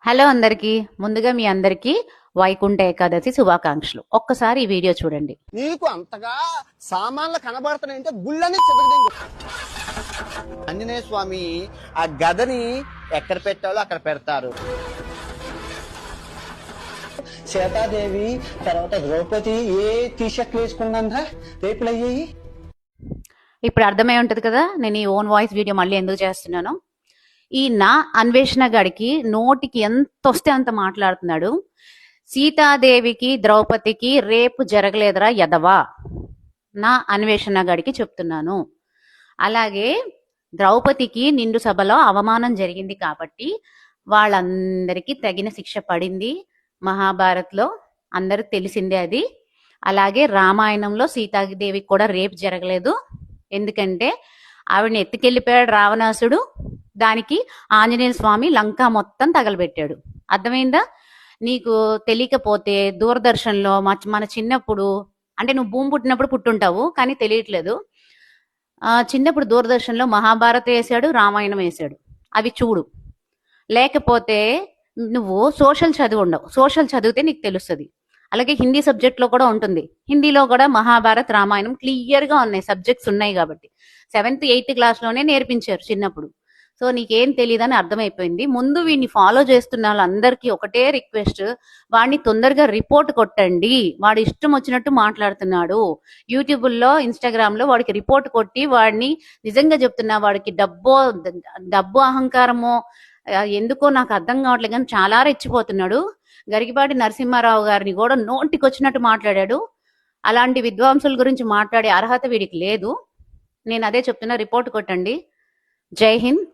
Hello అందరికి ముందుగా మీ అందరికి వైకుంఠ ఏకాదశి శుభాకాంక్షలు. ఒక్కసారి ఈ వీడియో చూడండి. నీకు అంతగా సామాన్లు కనబడుతున్నాయంటే గుళ్ళని చెబుతుంది. ఆంజనేయ స్వామి ఆ గదని ఎక్కడ పెట్టాలో అక్కడ పెడతారు. సీతాదేవి తర్వాత ద్రౌపది ఏ టీషర్ట్లు వేసుకున్నా రేపులు అయ్యాయి. ఇప్పుడు అర్థమై ఉంటది కదా నేను ఈ ఓన్ వాయిస్ వీడియో మళ్ళీ ఎందుకు చేస్తున్నాను. ఈ నా అన్వేషణ గడికి నోటికి ఎంత వస్తే అంత మాట్లాడుతున్నాడు. సీతాదేవికి ద్రౌపదికి రేపు జరగలేదురా యదవా, నా అన్వేషణ గడికి చెప్తున్నాను. అలాగే ద్రౌపదికి నిండు సభలో అవమానం జరిగింది కాబట్టి వాళ్ళందరికీ తగిన శిక్ష పడింది. మహాభారత్లో అందరికి తెలిసిందే అది. అలాగే రామాయణంలో సీతాదేవికి కూడా రేపు జరగలేదు, ఎందుకంటే ఆవిడని ఎత్తుకెళ్ళిపోయాడు రావణాసుడు. దానికి ఆంజనేయ స్వామి లంక మొత్తం తగలబెట్టాడు. అర్థమైందా? నీకు తెలియకపోతే దూరదర్శన్లో మన చిన్నప్పుడు, అంటే నువ్వు భూమి పుట్టినప్పుడు పుట్టుంటావు కానీ తెలియట్లేదు, చిన్నప్పుడు దూరదర్శన్లో మహాభారత వేశాడు, రామాయణం వేశాడు, అవి చూడు. లేకపోతే నువ్వు సోషల్ చదివి ఉండవు, సోషల్ చదివితే నీకు తెలుస్తుంది. అలాగే హిందీ సబ్జెక్ట్లో కూడా ఉంటుంది, హిందీలో కూడా మహాభారత్ రామాయణం క్లియర్గా ఉన్నాయి, సబ్జెక్ట్స్ ఉన్నాయి కాబట్టి 7th 8th క్లాస్లోనే నేర్పించారు చిన్నప్పుడు. సో నీకేం తెలియదని అర్థమైపోయింది. ముందు వీడిని ఫాలో చేస్తున్న వాళ్ళందరికీ ఒకటే రిక్వెస్ట్, వాడిని తొందరగా రిపోర్ట్ కొట్టండి. వాడు ఇష్టం వచ్చినట్టు మాట్లాడుతున్నాడు యూట్యూబ్లో, ఇన్స్టాగ్రామ్లో. వాడికి రిపోర్ట్ కొట్టి వాడిని, నిజంగా చెప్తున్నా, వాడికి డబ్బు అహంకారమో ఎందుకో నాకు అర్థం కావట్లేదు కానీ చాలా రెచ్చిపోతున్నాడు. గరికపాటి నరసింహారావు గారిని కూడా నోటికి వచ్చినట్టు మాట్లాడాడు. అలాంటి విద్వాంసుల గురించి మాట్లాడే అర్హత వీడికి లేదు. నేను అదే చెప్తున్నా, రిపోర్ట్ కొట్టండి. జై హింద్.